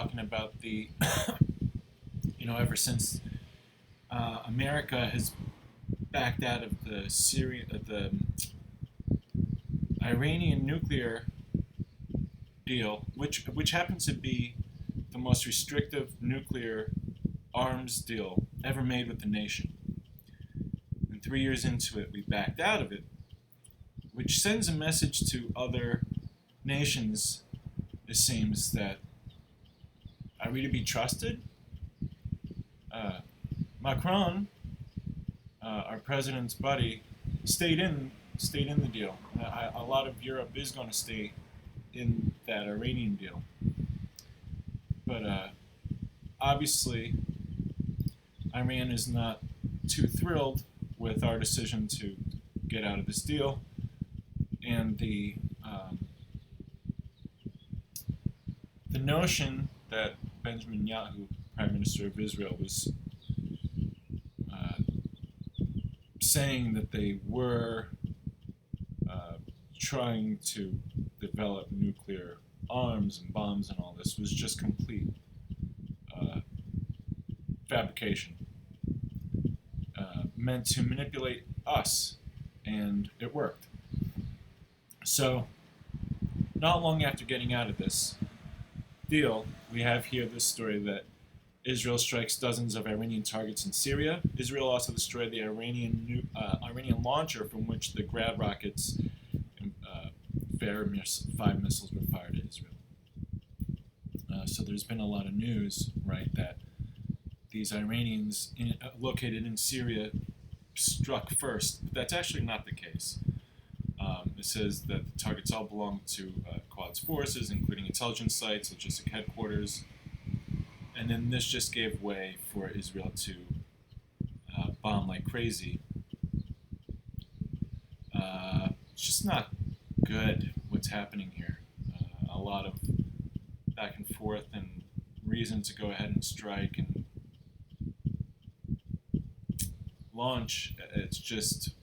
talking about ever since America has backed out of the Iranian nuclear deal, which happens to be the most restrictive nuclear arms deal ever made with the nation. And 3 years into it, we backed out of it, which sends a message to other nations, it seems, that are we to be trusted? Macron, our president's buddy, stayed in the deal. A lot of Europe is going to stay in that Iranian deal, but obviously, Iran is not too thrilled with our decision to get out of this deal, and the notion that Benjamin Netanyahu, Prime Minister of Israel, was saying that they were trying to develop nuclear arms and bombs and all this was just complete fabrication, meant to manipulate us, and it worked. So, not long after getting out of this deal, we have here this story that Israel strikes dozens of Iranian targets in Syria. Israel also destroyed the Iranian launcher from which the Grad rockets and five missiles were fired at Israel. So there's been a lot of news, right, that these Iranians located in Syria struck first, but that's actually not the case. It says that the targets all belong to Quds forces, including intelligence sites, logistic headquarters, and then this just gave way for Israel to bomb like crazy. It's just not good what's happening here. A lot of back and forth and reason to go ahead and strike and launch. It's just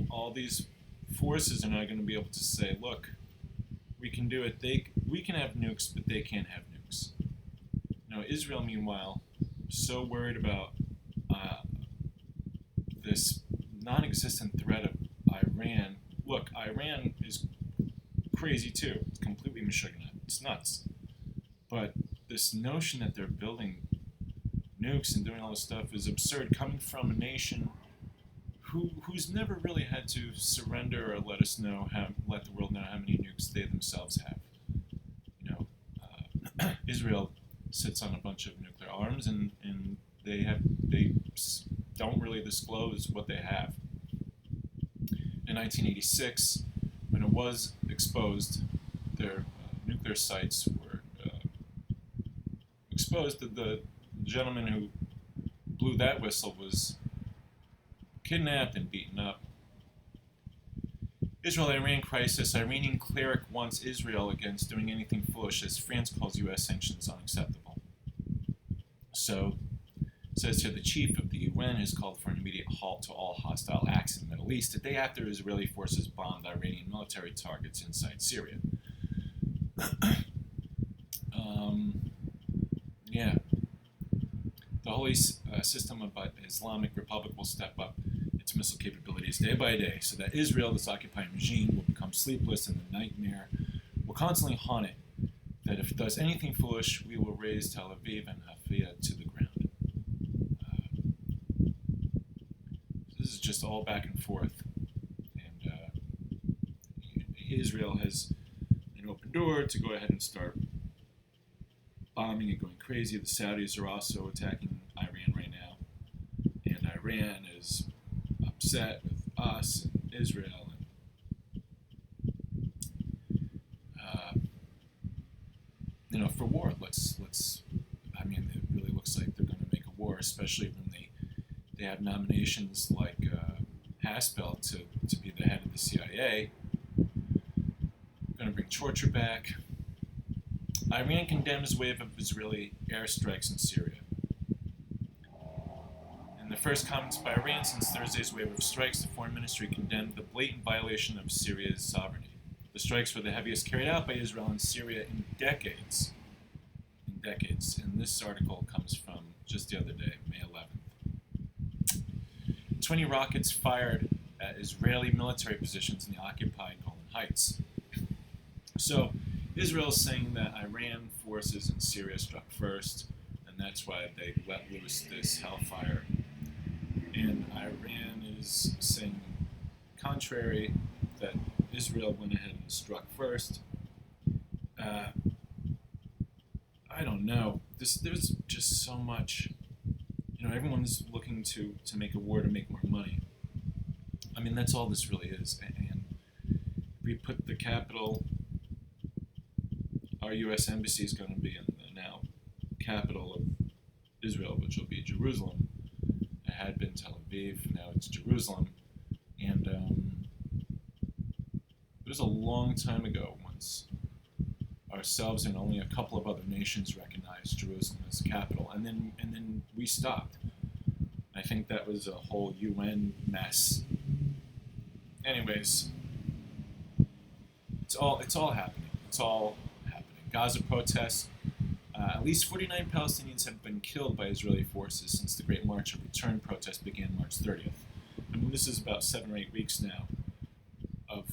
all these forces are not going to be able to say, look, we can do it. We can have nukes, but they can't have nukes. Israel, meanwhile, so worried about this non-existent threat of Iran. Look, Iran is crazy too. It's completely mashugana. It's nuts. But this notion that they're building nukes and doing all this stuff is absurd, coming from a nation who's never really had to surrender or let the world know how many nukes they themselves have. Israel sits on a bunch of nuclear arms, and they don't really disclose what they have. In 1986, when it was exposed, their nuclear sites were exposed. The gentleman who blew that whistle was kidnapped and beaten up. Israel-Iran crisis. Iranian cleric wants Israel against doing anything foolish as France calls U.S. sanctions unacceptable. So, it says here the chief of the UN has called for an immediate halt to all hostile acts in the Middle East, a day after Israeli forces bombed Iranian military targets inside Syria. Yeah. The Holy System of Islamic Republic will step up its missile capabilities day by day so that Israel, this occupying regime, will become sleepless and the nightmare will constantly haunt it, that if it does anything foolish, we will raise Tel Aviv and Haifa to the ground. This is just all back and forth. And Israel has an open door to go ahead and start bombing and going crazy. The Saudis are also attacking Iran right now. And Iran is upset with us and Israel. And, for war, it really looks like they're going to make a war, especially when they have nominations like Haspel to be the head of the CIA. Going to bring torture back. Iran condemns wave of Israeli airstrikes in Syria. In the first comments by Iran since Thursday's wave of strikes, the foreign ministry condemned the blatant violation of Syria's sovereignty. The strikes were the heaviest carried out by Israel in Syria in decades. And this article comes from just the other day, May 11th. 20 rockets fired at Israeli military positions in the occupied Golan Heights. So Israel is saying that Iran forces in Syria struck first, and that's why they let loose this hellfire. And Iran is saying contrary, that Israel went ahead and struck first. I don't know. There's just so much. Everyone's looking to make a war to make more money. I mean, that's all this really is. And we put the capital. Our U.S. embassy is going to be in the now capital of Israel, which will be Jerusalem. It had been Tel Aviv, now it's Jerusalem. And it was a long time ago once ourselves and only a couple of other nations recognized Jerusalem as the capital, and then we stopped. I think that was a whole UN mess. Anyways, it's all happening. It's all happening. Gaza protests. At least 49 Palestinians have been killed by Israeli forces since the Great March of Return protest began March 30th. I mean, this is about 7 or 8 weeks now of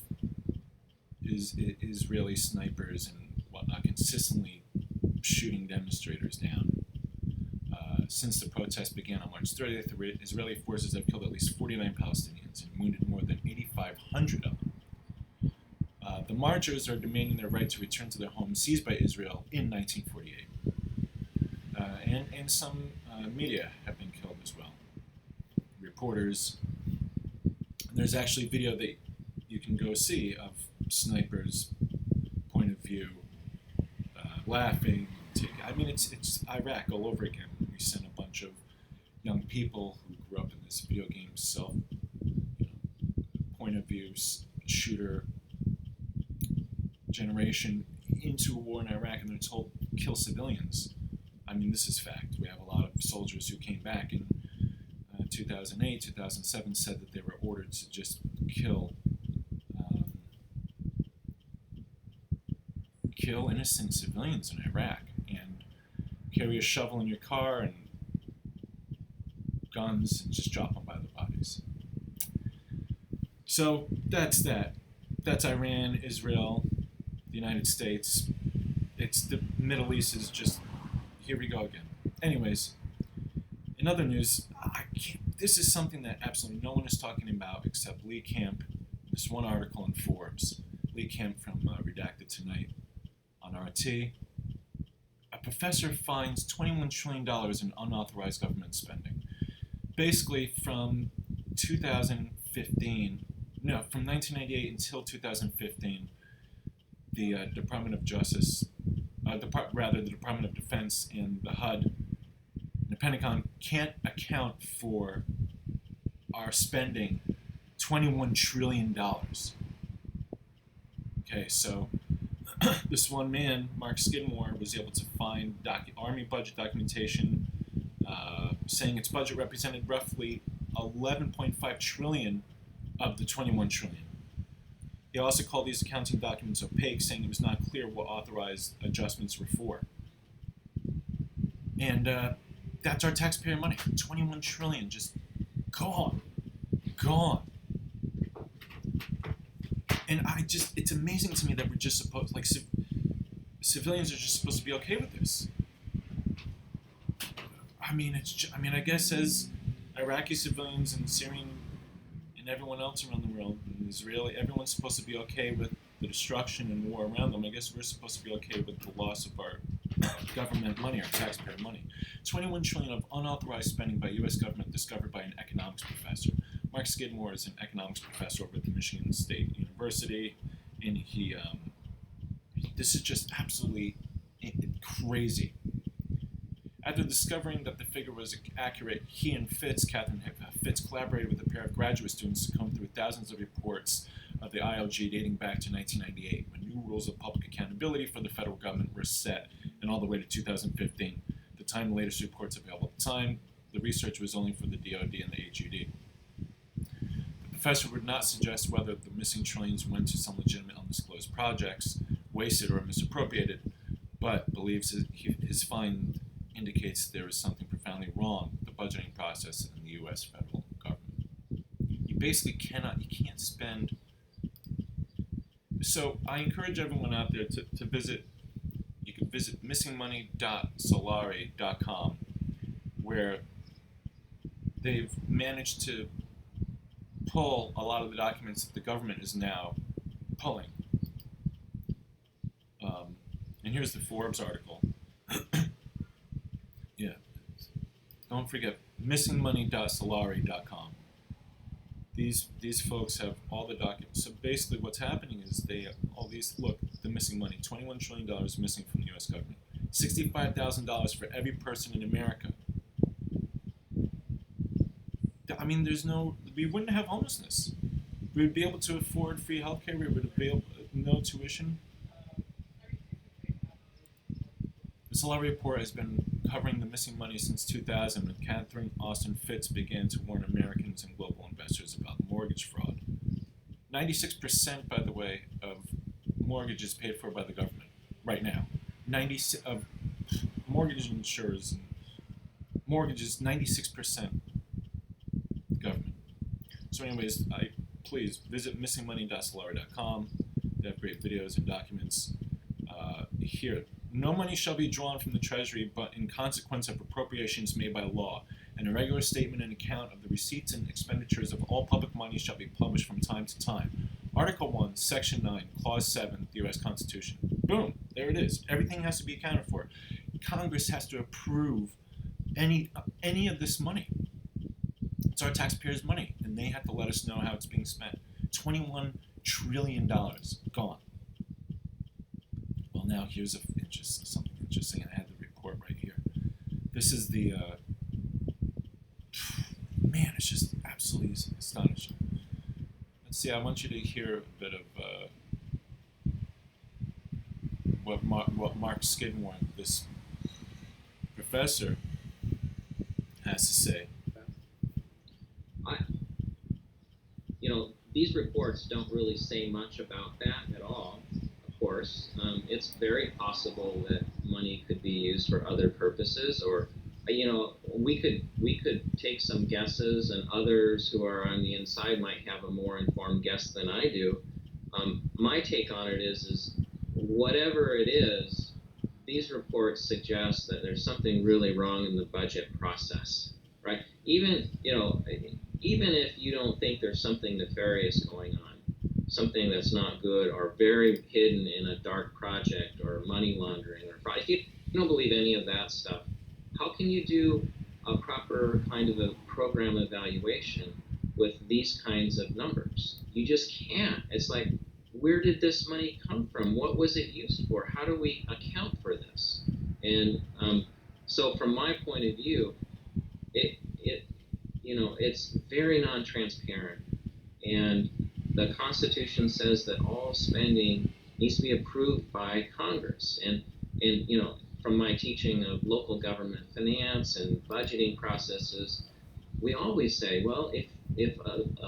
Israeli snipers and whatnot consistently shooting demonstrators down. Since the protest began on March 30th, the Israeli forces have killed at least 49 Palestinians and wounded more than 8,500 of them. The marchers are demanding their right to return to their homes seized by Israel in 1948. And some media have been killed as well. Reporters. And there's actually video that you can go see of snipers' point of view, laughing. I mean, it's Iraq all over again. We sent a bunch of young people who grew up in this video game point of view shooter generation into a war in Iraq, and they're told kill civilians. I mean, this is fact. We have a lot of soldiers who came back in 2008, 2007, said that they were ordered to just kill innocent civilians in Iraq and carry a shovel in your car and guns and just drop them by the bodies. So that's that. That's Iran, Israel, the United States. It's the Middle East is just, here we go again. Anyways, in other news, this is something that absolutely no one is talking about except Lee Camp. This one article in Forbes. Lee Camp from Redacted Tonight on RT. A professor finds $21 trillion in unauthorized government spending. Basically, from 1998 until 2015, the Department of Justice, the Department of Defense and the HUD, the Pentagon can't account for our spending $21 trillion. Okay, so this one man, Mark Skidmore, was able to find Army budget documentation saying its budget represented roughly 11.5 trillion of the 21 trillion. He also called these accounting documents opaque, saying it was not clear what authorized adjustments were for. And that's our taxpayer money. 21 trillion, just gone. And it's amazing to me that we're just supposed, civilians are just supposed to be okay with this. I mean, I guess as Iraqi civilians and Syrian and everyone else around the world, and Israeli, everyone's supposed to be okay with the destruction and war around them. I guess we're supposed to be okay with the loss of our government money, our taxpayer money. 21 trillion of unauthorized spending by U.S. government discovered by an economics professor. Mark Skidmore is an economics professor over at the Michigan State University, and this is just absolutely crazy. After discovering that the figure was accurate, he and Catherine Fitz, collaborated with a pair of graduate students to comb through thousands of reports of the ILG dating back to 1998, when new rules of public accountability for the federal government were set, and all the way to 2015. The time the latest reports available at the time, the research was only for the DoD and the HUD. The professor would not suggest whether the missing trillions went to some legitimate undisclosed projects, wasted or misappropriated, but believes that his find indicates there is something profoundly wrong with the budgeting process in the U.S. federal government. You basically can't spend. So I encourage everyone out there to visit. You can visit missingmoney.solari.com, where they've managed to pull a lot of the documents that the government is now pulling. And here's the Forbes article. Yeah. Don't forget, missingmoney.solari.com. These folks have all the documents. So basically what's happening is look, the missing money, $21 trillion missing from the U.S. government. $65,000 for every person in America. I mean, we wouldn't have homelessness. We would be able to afford free healthcare. We would be able no tuition. The Solari report has been covering the missing money since 2000, when Catherine Austin Fitts began to warn Americans and global investors about mortgage fraud. 96%, by the way, of mortgages paid for by the government right now. 96 of mortgage insurers and mortgages, 96% government. So anyways, please visit missingmoney.solari.com. They have great videos and documents. Here, no money shall be drawn from the Treasury but in consequence of appropriations made by law. And a regular statement and account of the receipts and expenditures of all public money shall be published from time to time. Article 1, Section 9, Clause 7 of the U.S. Constitution. Boom, there it is. Everything has to be accounted for. Congress has to approve any of this money. It's our taxpayers' money, and they have to let us know how it's being spent. $21 trillion gone. Well, now here's something interesting. I had the report right here. This is the man. It's just absolutely astonishing. Let's see. I want you to hear a bit of what Mark Skidmore, this professor, has to say. These reports don't really say much about that at all, of course. It's very possible that money could be used for other purposes, or, we could take some guesses, and others who are on the inside might have a more informed guess than I do. My take on it is whatever it is, these reports suggest that there's something really wrong in the budget process, right? Even if you don't think there's something nefarious going on, something that's not good or very hidden in a dark project or money laundering or fraud, if you don't believe any of that stuff, how can you do a proper kind of a program evaluation with these kinds of numbers? You just can't. It's like, where did this money come from? What was it used for? How do we account for this? And so from my point of view, it's very non-transparent, and the Constitution says that all spending needs to be approved by Congress. And from my teaching of local government finance and budgeting processes, we always say, well, if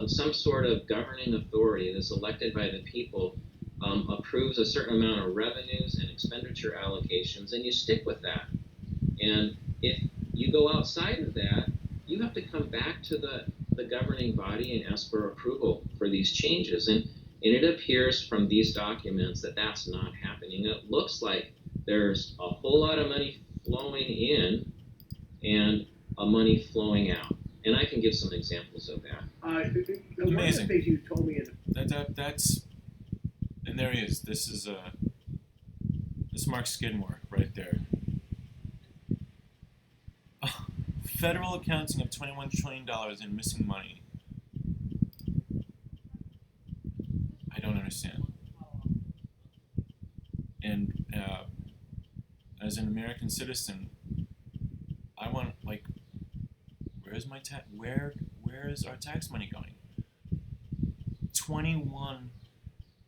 some sort of governing authority that's elected by the people approves a certain amount of revenues and expenditure allocations, then you stick with that. And if you go outside of that, you have to come back to the governing body and ask for approval for these changes. And it appears from these documents that that's not happening. It looks like there's a whole lot of money flowing in and money flowing out. And I can give some examples of that. Amazing. One of the things you told me that's and there he is. This is Mark Skidmore right there. Federal accounting of $21 trillion in missing money. I don't understand. And as an American citizen, I want, where's my where is our tax money going? $21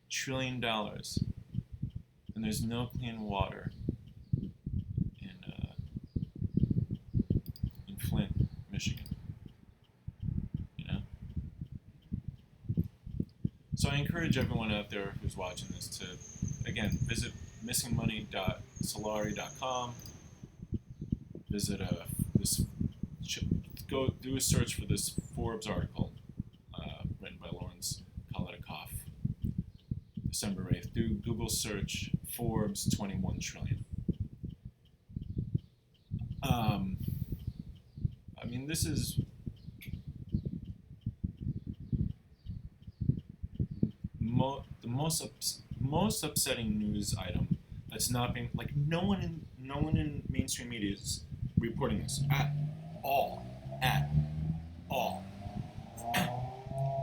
trillion, and there's no clean water in Flint, Michigan. So I encourage everyone out there who's watching this to, again, visit missingmoney.solari.com. Visit this, go do a search for this Forbes article written by Lawrence Kolodikoff, December 8th. Do Google search Forbes 21 trillion. I mean, this is the most upsetting news item that's not being, like, no one in mainstream media is reporting this at all.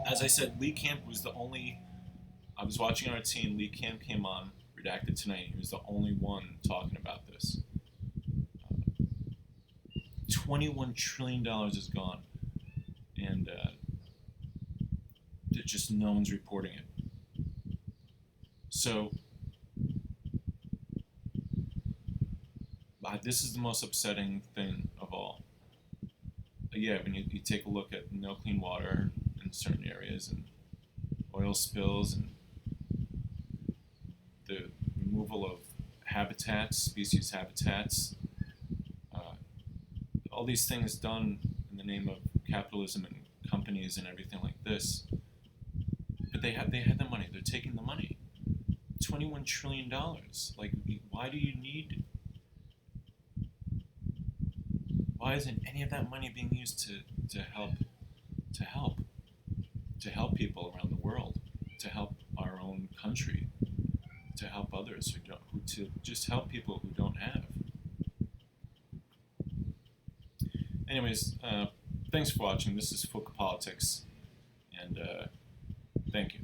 As I said, Lee Camp was the only. I was watching RT and Lee Camp came on Redacted tonight. He was the only one talking about this. $21 trillion is gone, and just no one's reporting it. So this is the most upsetting thing of all. Yeah, when you take a look at no clean water in certain areas and oil spills and the removal of habitats, species habitats, all these things done in the name of capitalism and companies and everything like this. But they had the money. They're taking the money. $21 trillion. Like, why do you need? Why isn't any of that money being used to help people around the world, to help our own country, to help others to just help people who don't have? Anyways, thanks for watching. This is Folk Politics, and thank you.